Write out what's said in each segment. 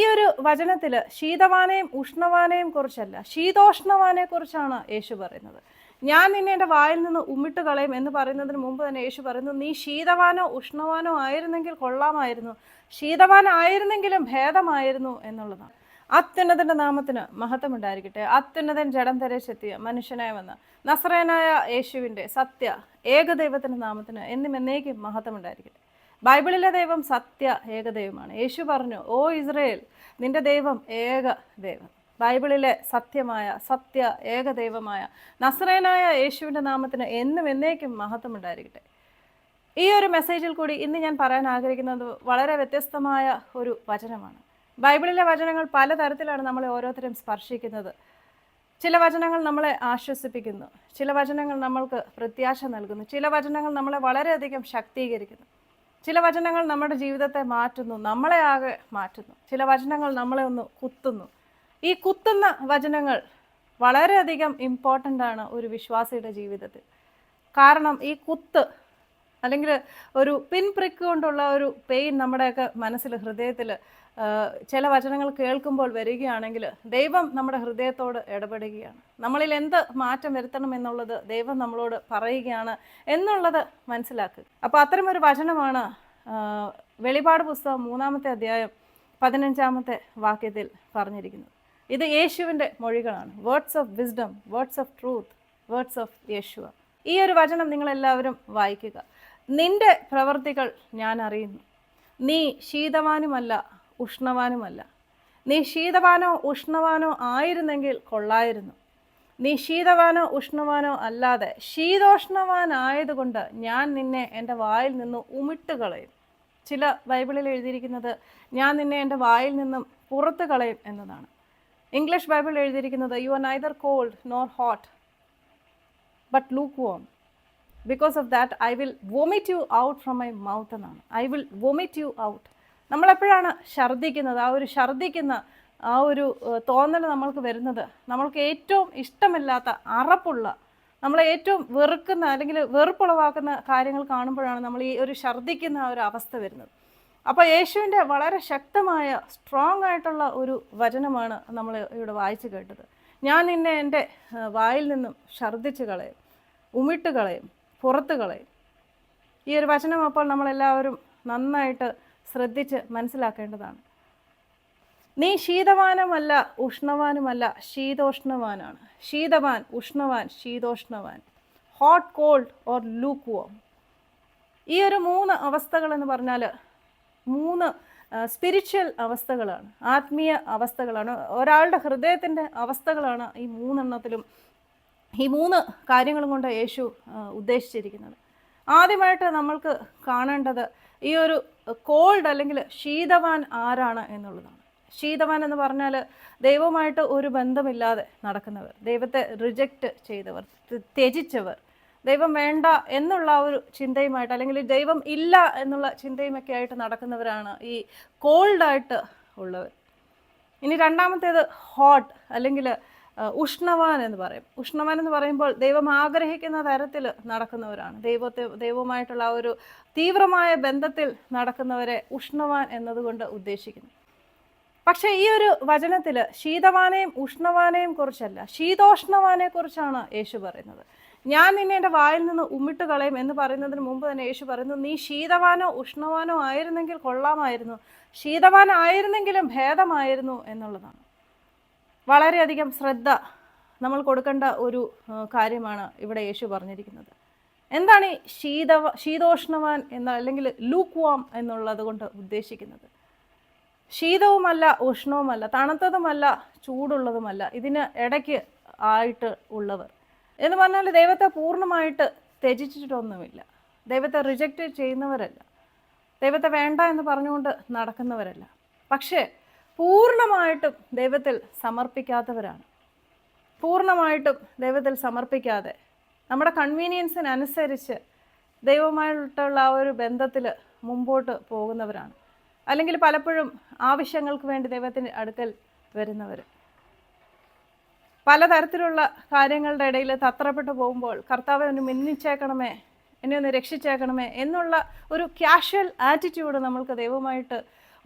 ഈ ഒരു വചനത്തില് ശീതവാനെയും ഉഷ്ണവാനെയും കുറിച്ചല്ല, ശീതോഷ്ണവാനെ കുറിച്ചാണ് യേശു പറയുന്നത്. ഞാൻ നിന്നെ എൻ്റെ വായിൽ നിന്ന് ഉമിട്ട് കളയും എന്ന് പറയുന്നതിന് മുമ്പ് തന്നെ യേശു പറയുന്നു, നീ ശീതവാനോ ഉഷ്ണവാനോ ആയിരുന്നെങ്കിൽ കൊള്ളാമായിരുന്നു, ശീതവാനായിരുന്നെങ്കിലും ഭേദമായിരുന്നു എന്നുള്ളതാണ്. അത്യുന്നതന്റെ നാമത്തിന് മഹത്വം ഉണ്ടായിരിക്കട്ടെ. അത്യുന്നതൻ ജഡം ധരിച്ചെത്തിയ മനുഷ്യനായി വന്ന നസ്രയനായ യേശുവിൻ്റെ സത്യ ഏകദൈവത്തിന്റെ നാമത്തിന് എന്നും എന്നേക്കും മഹത്വം ഉണ്ടായിരിക്കട്ടെ. ബൈബിളിലെ ദൈവം സത്യ ഏകദൈവമാണ്. യേശു പറഞ്ഞു, ഓ ഇസ്രയേൽ, നിന്റെ ദൈവം ഏക ദൈവം. ബൈബിളിലെ സത്യമായ സത്യ ഏകദൈവമായ നസ്രയനായ യേശുവിൻ്റെ നാമത്തിന് എന്നും എന്നേക്കും മഹത്വം ഉണ്ടായിരിക്കട്ടെ. ഈ ഒരു മെസ്സേജിൽ കൂടി ഇന്ന് ഞാൻ പറയാൻ ആഗ്രഹിക്കുന്നത് വളരെ വ്യത്യസ്തമായ ഒരു വചനമാണ്. ബൈബിളിലെ വചനങ്ങൾ പലതരത്തിലാണ് നമ്മളെ ഓരോരുത്തരും സ്പർശിക്കുന്നത്. ചില വചനങ്ങൾ നമ്മളെ ആശ്വസിപ്പിക്കുന്നു, ചില വചനങ്ങൾ നമ്മൾക്ക് പ്രത്യാശ നൽകുന്നു, ചില വചനങ്ങൾ നമ്മളെ വളരെയധികം ശക്തീകരിക്കുന്നു, ചില വചനങ്ങൾ നമ്മുടെ ജീവിതത്തെ മാറ്റുന്നു, നമ്മളെ ആകെ മാറ്റുന്നു, ചില വചനങ്ങൾ നമ്മളെ ഒന്ന് കുത്തുന്നു. ഈ കുത്തുന്ന വചനങ്ങൾ വളരെയധികം ഇമ്പോർട്ടൻ്റ് ആണ് ഒരു വിശ്വാസിയുടെ ജീവിതത്തിൽ. കാരണം ഈ കുത്ത് അല്ലെങ്കിൽ ഒരു പിൻ പ്രിക്ക് കൊണ്ടുള്ള ഒരു പെയിൻ നമ്മുടെയൊക്കെ മനസ്സിൽ, ഹൃദയത്തിൽ ചില വചനങ്ങൾ കേൾക്കുമ്പോൾ വരികയാണെങ്കിൽ ദൈവം നമ്മുടെ ഹൃദയത്തോട് ഇടപെടുകയാണ്. നമ്മളിൽ എന്ത് മാറ്റം വരുത്തണം എന്നുള്ളത് ദൈവം നമ്മളോട് പറയുകയാണ് എന്നുള്ളത് മനസ്സിലാക്കുക. അപ്പോൾ അത്തരമൊരു വചനമാണ് വെളിപാട് പുസ്തകം 3-ാമത്തെ അധ്യായം 15-ാമത്തെ വാക്യത്തിൽ പറഞ്ഞിരിക്കുന്നത്. ഇത് യേശുവിൻ്റെ മൊഴികളാണ്. Words of wisdom, words of truth, words of Yeshua. ഈ ഒരു വചനം നിങ്ങളെല്ലാവരും വായിക്കുക. നിന്റെ പ്രവർത്തികൾ ഞാൻ അറിയുന്നു. നീ ശീതവാനുമല്ല ഉഷ്ണവാനുമല്ല. നീ ശീതവാനോ ഉഷ്ണവാനോ ആയിരുന്നെങ്കിൽ കൊള്ളായിരുന്നു. നീ ശീതവാനോ ഉഷ്ണവാനോ അല്ലാതെ ശീതോഷ്ണവാനായതുകൊണ്ട് ഞാൻ നിന്നെ എൻ്റെ വായിൽ നിന്ന് ഉമിട്ട് കളയും. ചില ബൈബിളിൽ എഴുതിയിരിക്കുന്നത് ഞാൻ നിന്നെ എൻ്റെ വായിൽ നിന്നും പുറത്ത് കളയും എന്നതാണ്. ഇംഗ്ലീഷ് ബൈബിൾ എഴുതിയിരിക്കുന്നത് you are neither cold nor hot but lukewarm. Because of that I will vomit you out from my mouth എന്നാണ്. I will vomit you out. നമ്മളെപ്പോഴാണ് ഛർദ്ദിക്കുന്നത്, ആ ഒരു ഛർദ്ദിക്കുന്ന ആ ഒരു തോന്നൽ നമ്മൾക്ക് വരുന്നത്, നമ്മൾക്ക് ഏറ്റവും ഇഷ്ടമില്ലാത്ത, അറപ്പുള്ള, നമ്മളെ ഏറ്റവും വെറുക്കുന്ന അല്ലെങ്കിൽ വെറുപ്പുളവാക്കുന്ന കാര്യങ്ങൾ കാണുമ്പോഴാണ് നമ്മൾ ഈ ഒരു ഛർദ്ദിക്കുന്ന ആ ഒരു അവസ്ഥ വരുന്നത്. അപ്പോൾ യേശുവിൻ്റെ വളരെ ശക്തമായ സ്ട്രോങ് ആയിട്ടുള്ള ഒരു വചനമാണ് നമ്മൾ ഇവിടെ വായിച്ചു കേട്ടത്. ഞാൻ നിന്നെ എൻ്റെ വായിൽ നിന്നും ഛർദ്ദിച്ച് കളയും, ഉമിട്ട് കളയും, പുറത്ത് കളയും. ഈ ഒരു വചനം അപ്പോൾ നമ്മളെല്ലാവരും നന്നായിട്ട് ശ്രദ്ധിച്ച് മനസ്സിലാക്കേണ്ടതാണ്. നീ ശീതവാനുമല്ല ഉഷ്ണവാനുമല്ല, ശീതോഷ്ണവാനാണ്. ശീതവാൻ, ഉഷ്ണവാൻ, ശീതോഷ്ണവാൻ, hot, cold or lukewarm. ഈ ഒരു 3 അവസ്ഥകൾ എന്ന് പറഞ്ഞാൽ 3 സ്പിരിച്വൽ അവസ്ഥകളാണ്, ആത്മീയ അവസ്ഥകളാണ്, ഒരാളുടെ ഹൃദയത്തിൻ്റെ അവസ്ഥകളാണ് ഈ 3 എണ്ണത്തിലും, ഈ 3 കാര്യങ്ങളും കൊണ്ട് യേശു ഉദ്ദേശിച്ചിരിക്കുന്നത്. ആദ്യമായിട്ട് നമ്മൾക്ക് കാണേണ്ടത് ഈ ഒരു കോൾഡ് അല്ലെങ്കിൽ ശീതവാൻ ആരാണ് എന്നുള്ളതാണ്. ശീതവാൻ എന്ന് പറഞ്ഞാൽ ദൈവവുമായിട്ട് ഒരു ബന്ധമില്ലാതെ നടക്കുന്നവർ, ദൈവത്തെ റിജക്റ്റ് ചെയ്തവർ, ത്യജിച്ചവർ, ദൈവം വേണ്ട എന്നുള്ള ഒരു ചിന്തയുമായിട്ട് അല്ലെങ്കിൽ ദൈവം ഇല്ല എന്നുള്ള ചിന്തയുമൊക്കെ ആയിട്ട് നടക്കുന്നവരാണ് ഈ കോൾഡായിട്ട് ഉള്ളവർ. ഇനി രണ്ടാമത്തേത് ഹോട്ട് അല്ലെങ്കിൽ ഉഷ്ണവാൻ എന്ന് പറയും. ഉഷ്ണവാൻ എന്ന് പറയുമ്പോൾ ദൈവം ആഗ്രഹിക്കുന്ന തരത്തിൽ നടക്കുന്നവരാണ്, ദൈവവുമായിട്ടുള്ള ആ ഒരു തീവ്രമായ ബന്ധത്തിൽ നടക്കുന്നവരെ ഉഷ്ണവാൻ എന്നതുകൊണ്ട് ഉദ്ദേശിക്കുന്നു. പക്ഷേ ഈ ഒരു വചനത്തിൽ ശീതവാനെയും ഉഷ്ണവാനെയും കുറിച്ചല്ല, ശീതോഷ്ണവാനെ കുറിച്ചാണ് യേശു പറയുന്നത്. ഞാൻ നിന്നെ എൻ്റെ വായിൽ നിന്ന് ഉമിട്ട് കളയും എന്ന് പറയുന്നതിന് മുമ്പ് തന്നെ യേശു പറയുന്നു, നീ ശീതവാനോ ഉഷ്ണവാനോ ആയിരുന്നെങ്കിൽ കൊള്ളാമായിരുന്നു, ശീതവാനായിരുന്നെങ്കിലും ഭേദമായിരുന്നു എന്നുള്ളതാണ്. വളരെയധികം ശ്രദ്ധ നമ്മൾ കൊടുക്കേണ്ട ഒരു കാര്യമാണ് ഇവിടെ യേശു പറഞ്ഞിരിക്കുന്നത്. എന്താണ് ഈ ശീതോഷ്ണവാൻ എന്ന അല്ലെങ്കിൽ ലൂക്ക് വാം എന്നുള്ളത് കൊണ്ട് ഉദ്ദേശിക്കുന്നത്? ശീതവുമല്ല ഉഷ്ണവുമല്ല, തണുത്തതുമല്ല ചൂടുള്ളതുമല്ല, ഇതിന് ഇടയ്ക്ക് ആയിട്ട് ഉള്ളവർ എന്ന് പറഞ്ഞാൽ ദൈവത്തെ പൂർണ്ണമായിട്ട് ത്യജിച്ചിട്ടൊന്നുമില്ല, ദൈവത്തെ റിജക്റ്റ് ചെയ്യുന്നവരല്ല, ദൈവത്തെ വേണ്ട എന്ന് പറഞ്ഞുകൊണ്ട് നടക്കുന്നവരല്ല, പക്ഷേ പൂർണ്ണമായിട്ടും ദൈവത്തിൽ സമർപ്പിക്കാത്തവരാണ്. പൂർണ്ണമായിട്ടും ദൈവത്തിൽ സമർപ്പിക്കാതെ നമ്മുടെ കൺവീനിയൻസിനനുസരിച്ച് ദൈവവുമായിട്ടുള്ള ആ ഒരു ബന്ധത്തിൽ മുമ്പോട്ട് പോകുന്നവരാണ്. അല്ലെങ്കിൽ പലപ്പോഴും ആവശ്യങ്ങൾക്ക് വേണ്ടി ദൈവത്തിൻ്റെ അടുക്കൽ വരുന്നവർ, പലതരത്തിലുള്ള കാര്യങ്ങളുടെ ഇടയിൽ തത്രപ്പെട്ടു പോകുമ്പോൾ കർത്താവെ ഒന്ന് മിന്നിച്ചേക്കണമേ, എന്നെ ഒന്ന് രക്ഷിച്ചേക്കണമേ എന്നുള്ള ഒരു ക്യാഷ്വൽ ആറ്റിറ്റ്യൂഡ് നമ്മൾക്ക് ദൈവമായിട്ട്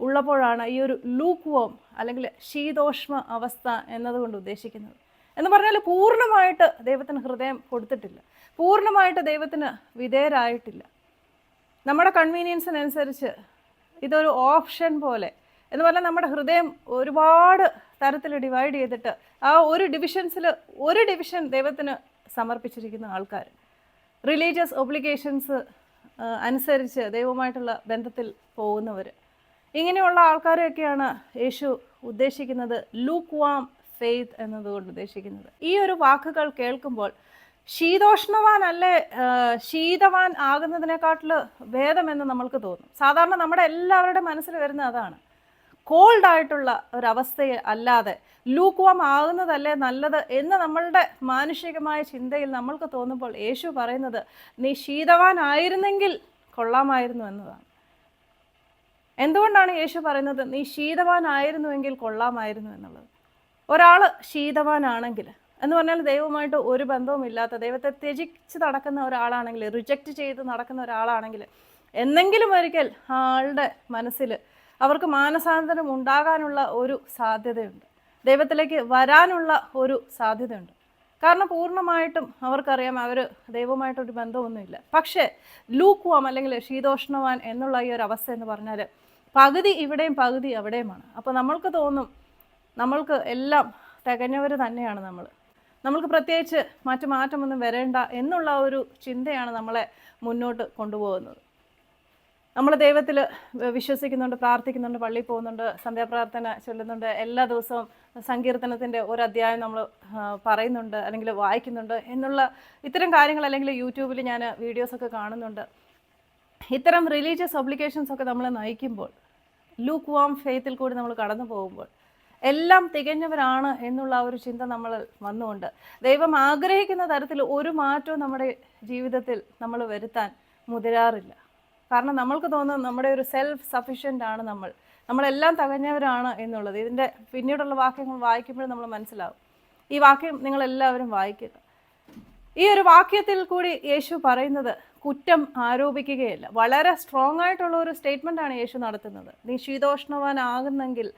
ഉള്ളപ്പോഴാണ് ഈ ഒരു ലൂക്ക് വോം അല്ലെങ്കിൽ ശീതോഷ്മ അവസ്ഥ എന്നതുകൊണ്ട് ഉദ്ദേശിക്കുന്നത്. എന്ന് പറഞ്ഞാൽ പൂർണ്ണമായിട്ട് ദൈവത്തിന് ഹൃദയം കൊടുത്തിട്ടില്ല, പൂർണ്ണമായിട്ട് ദൈവത്തിന് വിധേയരായിട്ടില്ല. നമ്മുടെ കൺവീനിയൻസിനനുസരിച്ച് ഇതൊരു ഓപ്ഷൻ പോലെ എന്ന് പറഞ്ഞാൽ നമ്മുടെ ഹൃദയം ഒരുപാട് തരത്തിൽ ഡിവൈഡ് ചെയ്തിട്ട് ആ ഒരു ഡിവിഷൻ ദൈവത്തിന് സമർപ്പിച്ചിരിക്കുന്ന ആൾക്കാർ, റിലീജിയസ് ഒബ്ലിഗേഷൻസ് അനുസരിച്ച് ദൈവമായിട്ടുള്ള ബന്ധത്തിൽ പോകുന്നവർ, ഇങ്ങനെയുള്ള ആൾക്കാരെയൊക്കെയാണ് യേശു ഉദ്ദേശിക്കുന്നത് ലൂക്ക് വാം ഫെയ്ത്ത് എന്നതുകൊണ്ട് ഉദ്ദേശിക്കുന്നത്. ഈ ഒരു വാക്കുകൾ കേൾക്കുമ്പോൾ ശീതോഷ്ണവാനല്ലേ ശീതവാൻ ആകുന്നതിനെക്കാട്ടിൽ ഭേദമെന്ന് നമ്മൾക്ക് തോന്നും. സാധാരണ നമ്മുടെ എല്ലാവരുടെ മനസ്സിൽ വരുന്ന അതാണ്. കോൾഡ് ആയിട്ടുള്ള ഒരവസ്ഥയെ അല്ലാതെ ലൂക്ക് വാം ആകുന്നതല്ലേ നല്ലത് എന്ന് നമ്മളുടെ മാനുഷികമായ ചിന്തയിൽ നമ്മൾക്ക് തോന്നുമ്പോൾ യേശു പറയുന്നത് നീ ശീതവാനായിരുന്നെങ്കിൽ കൊള്ളാമായിരുന്നു എന്നതാണ്. എന്തുകൊണ്ടാണ് യേശു പറയുന്നത് നീ ശീതവാനായിരുന്നുവെങ്കിൽ കൊള്ളാമായിരുന്നു എന്നുള്ളത്? ഒരാൾ ശീതവാനാണെങ്കിൽ എന്ന് പറഞ്ഞാൽ ദൈവമായിട്ട് ഒരു ബന്ധവുമില്ലാത്ത, ദൈവത്തെ ത്യജിച്ച് നടക്കുന്ന ഒരാളാണെങ്കിൽ, റിജക്റ്റ് ചെയ്ത് നടക്കുന്ന ഒരാളാണെങ്കിൽ എന്നെങ്കിലും ഒരിക്കൽ ആളുടെ മനസ്സിൽ അവർക്ക് മാനസാന്തരം ഉണ്ടാകാനുള്ള ഒരു സാധ്യതയുണ്ട്, ദൈവത്തിലേക്ക് വരാനുള്ള ഒരു സാധ്യതയുണ്ട്. കാരണം പൂർണ്ണമായിട്ടും അവർക്കറിയാം അവർ ദൈവമായിട്ടൊരു ബന്ധമൊന്നുമില്ല. പക്ഷേ ലൂക്ക് വാം അല്ലെങ്കിൽ ശീതോഷ്ണവാൻ എന്നുള്ള ഈ ഒരു അവസ്ഥ എന്ന് പറഞ്ഞാൽ പകുതി ഇവിടെയും പകുതി അവിടെയുമാണ്. അപ്പോൾ നമ്മൾക്ക് തോന്നും നമ്മൾക്ക് എല്ലാം തികഞ്ഞവർ തന്നെയാണ് നമ്മൾക്ക് പ്രത്യേകിച്ച് മാറ്റമൊന്നും വരേണ്ട എന്നുള്ള ഒരു ചിന്തയാണ് നമ്മളെ മുന്നോട്ട് കൊണ്ടുപോകുന്നത്. നമ്മൾ ദൈവത്തിൽ വിശ്വസിക്കുന്നുണ്ട്, പ്രാർത്ഥിക്കുന്നുണ്ട്, പള്ളിയിൽ പോകുന്നുണ്ട്, സന്ധ്യാപ്രാർത്ഥന ചൊല്ലുന്നുണ്ട്, എല്ലാ ദിവസവും സങ്കീർത്തനത്തിൻ്റെ ഒരു അധ്യായം നമ്മൾ പറയുന്നുണ്ട് അല്ലെങ്കിൽ വായിക്കുന്നുണ്ട് എന്നുള്ള ഇത്തരം കാര്യങ്ങൾ, അല്ലെങ്കിൽ യൂട്യൂബിൽ ഞാൻ വീഡിയോസൊക്കെ കാണുന്നുണ്ട്. ഇത്തരം റിലീജിയസ് ഒബ്ലിഗേഷൻസ് ഒക്കെ നമ്മളെ നയിക്കുമ്പോൾ, ലൂക്ക് വാം ഫെയ്ത്തിൽ കൂടി നമ്മൾ കടന്നു പോകുമ്പോൾ എല്ലാം തികഞ്ഞവരാണ് എന്നുള്ള ഒരു ചിന്ത നമ്മൾ വന്നുകൊണ്ട് ദൈവം ആഗ്രഹിക്കുന്ന തരത്തിൽ ഒരു മാറ്റവും നമ്മുടെ ജീവിതത്തിൽ നമ്മൾ വരുത്താൻ മുതിരാറില്ല. കാരണം നമ്മൾക്ക് തോന്നുന്നത് നമ്മുടെ ഒരു സെൽഫ് സഫിഷ്യൻ്റ് ആണ് നമ്മളെല്ലാം തികഞ്ഞവരാണ് എന്നുള്ളത്. ഇതിൻ്റെ പിന്നീടുള്ള വാക്യങ്ങൾ വായിക്കുമ്പോൾ നമ്മൾ മനസ്സിലാവും. ഈ വാക്യം നിങ്ങളെല്ലാവരും വായിക്കുക. ഈ ഒരു വാക്യത്തിൽ കൂടി യേശു പറയുന്നത് കുറ്റം ആരോപിക്കുകയല്ല, വളരെ സ്ട്രോങ് ആയിട്ടുള്ള ഒരു സ്റ്റേറ്റ്മെൻ്റാണ് യേശു നടത്തുന്നത്. നീ ശീതോഷ്ണവാനാണെങ്കിൽ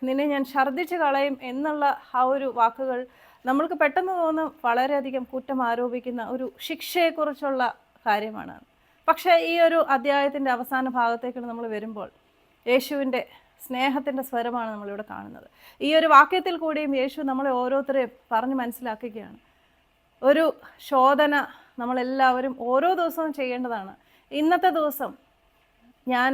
നിന്നെ ഞാൻ ഛർദ്ദിച്ച് കളയും എന്നുള്ള ആ ഒരു വാക്കുകൾ നമ്മൾക്ക് പെട്ടെന്ന് തോന്നും വളരെയധികം കുറ്റം ആരോപിക്കുന്ന ഒരു ശിക്ഷയെക്കുറിച്ചുള്ള കാര്യമാണ്. പക്ഷേ ഈ ഒരു അധ്യായത്തിൻ്റെ അവസാന ഭാഗത്തേക്ക് നമ്മൾ വരുമ്പോൾ യേശുവിൻ്റെ സ്നേഹത്തിൻ്റെ സ്വരമാണ് നമ്മളിവിടെ കാണുന്നത്. ഈ ഒരു വാക്യത്തിൽ കൂടിയും യേശു നമ്മളെ ഓരോരുത്തരെയും പറഞ്ഞ് മനസ്സിലാക്കുകയാണ്. ഒരു ശോധന നമ്മളെല്ലാവരും ഓരോ ദിവസവും ചെയ്യേണ്ടതാണ്. ഇന്നത്തെ ദിവസം ഞാൻ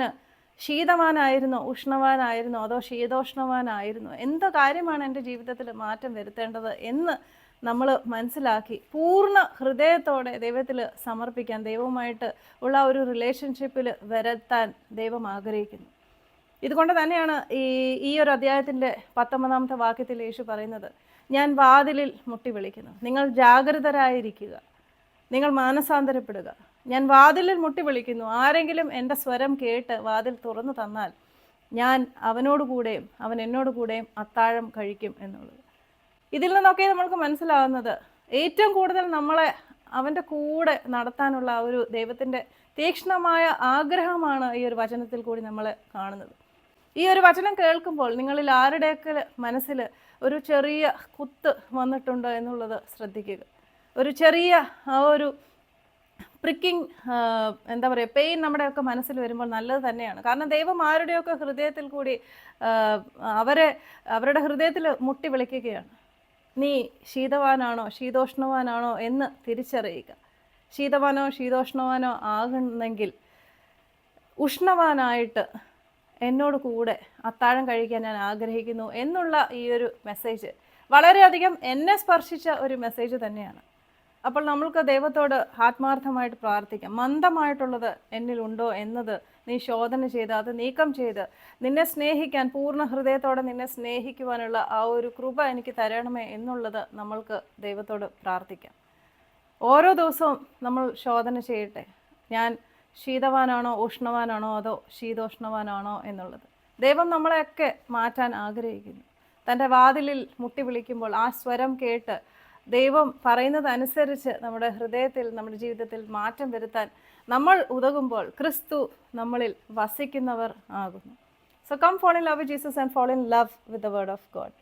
ശീതവാനായിരുന്നോ ഉഷ്ണവാനായിരുന്നോ അതോ ശീതോഷ്ണവാനായിരുന്നോ, എന്ത് കാര്യമാണ് എൻ്റെ ജീവിതത്തിൽ മാറ്റം വരുത്തേണ്ടത് എന്ന് നമ്മൾ മനസ്സിലാക്കി പൂർണ്ണ ഹൃദയത്തോടെ ദൈവത്തിൽ സമർപ്പിക്കാൻ, ദൈവവുമായിട്ട് ഉള്ള ഒരു റിലേഷൻഷിപ്പിൽ വരുത്താൻ ദൈവം ആഗ്രഹിക്കുന്നു. ഇതുകൊണ്ട് തന്നെയാണ് ഈ ഒരു അധ്യായത്തിൻ്റെ 19-ാമത്തെ വാക്യത്തിൽ യേശു പറയുന്നത്, ഞാൻ വാതിലിൽ മുട്ടി വിളിക്കുന്നു, നിങ്ങൾ ജാഗ്രതരായിരിക്കുക, നിങ്ങൾ മാനസാന്തരപ്പെടുക. ഞാൻ വാതിലിൽ മുട്ടി വിളിക്കുന്നു, ആരെങ്കിലും എൻ്റെ സ്വരം കേട്ട് വാതിൽ തുറന്നു തന്നാൽ ഞാൻ അവനോട് കൂടെയും അവൻ എന്നോട് കൂടെയും അത്താഴം കഴിക്കും എന്നുള്ളത്. ഇതിൽ നിന്നൊക്കെ നമ്മൾക്ക് മനസ്സിലാകുന്നത് ഏറ്റവും കൂടുതൽ നമ്മളെ അവൻ്റെ കൂടെ നടത്താനുള്ള ഒരു ദൈവത്തിൻ്റെ തീക്ഷ്ണമായ ആഗ്രഹമാണ് ഈ ഒരു വചനത്തിൽ കൂടി നമ്മൾ കാണുന്നത്. ഈ ഒരു വചനം കേൾക്കുമ്പോൾ നിങ്ങളിൽ ആരുടെയൊക്കെ മനസ്സിൽ ഒരു ചെറിയ കുത്ത് വന്നിട്ടുണ്ടോ എന്നുള്ളത് ശ്രദ്ധിക്കുക. ഒരു ചെറിയ ആ ഒരു പ്രിക്കിംഗ് എന്താ പറയുക, പെയിൻ നമ്മുടെയൊക്കെ മനസ്സിൽ വരുമ്പോൾ നല്ലത് തന്നെയാണ്. കാരണം ദൈവം ആരുടെയൊക്കെ ഹൃദയത്തിൽ കൂടി അവരുടെ ഹൃദയത്തിൽ മുട്ടി വിളിക്കുകയാണ്. നീ ശീതവാനാണോ ശീതോഷ്ണവാനാണോ എന്ന് തിരിച്ചറിയുക. ശീതവാനോ ശീതോഷ്ണവാനോ ആകുന്നെങ്കിൽ ഉഷ്ണവാനായിട്ട് എന്നോട് കൂടെ അത്താഴം കഴിക്കാൻ ഞാൻ ആഗ്രഹിക്കുന്നു എന്നുള്ള ഈ ഒരു മെസ്സേജ് വളരെയധികം എന്നെ സ്പർശിച്ച ഒരു മെസ്സേജ് തന്നെയാണ്. അപ്പോൾ നമ്മൾക്ക് ദൈവത്തോട് ആത്മാർത്ഥമായിട്ട് പ്രാർത്ഥിക്കാം. മന്ദമായിട്ടുള്ളത് എന്നിലുണ്ടോ എന്നത് നീ ശോധന ചെയ്ത് അത് നീക്കം ചെയ്ത് നിന്നെ സ്നേഹിക്കാൻ, പൂർണ്ണ ഹൃദയത്തോടെ നിന്നെ സ്നേഹിക്കുവാനുള്ള ആ ഒരു കൃപ എനിക്ക് തരണമേ എന്നുള്ളത് നമ്മൾക്ക് ദൈവത്തോട് പ്രാർത്ഥിക്കാം. ഓരോ ദിവസവും നമ്മൾ ശോധന ചെയ്യട്ടെ, ഞാൻ ശീതവാനാണോ ഉഷ്ണവാനാണോ അതോ ശീതോഷ്ണവാനാണോ എന്നുള്ളത്. ദൈവം നമ്മളെയൊക്കെ മാറ്റാൻ ആഗ്രഹിക്കുന്നു. തൻ്റെ വാതിലിൽ മുട്ടി വിളിക്കുമ്പോൾ ആ സ്വരം കേട്ട് ദൈവം പറയുന്നതനുസരിച്ച് നമ്മുടെ ഹൃദയത്തിൽ, നമ്മുടെ ജീവിതത്തിൽ മാറ്റം വരുത്താൻ നമ്മൾ ഉതകുമ്പോൾ ക്രിസ്തു നമ്മളിൽ വസിക്കുന്നവർ ആകുന്നു. So come fall in love with Jesus and fall in love with the word of God.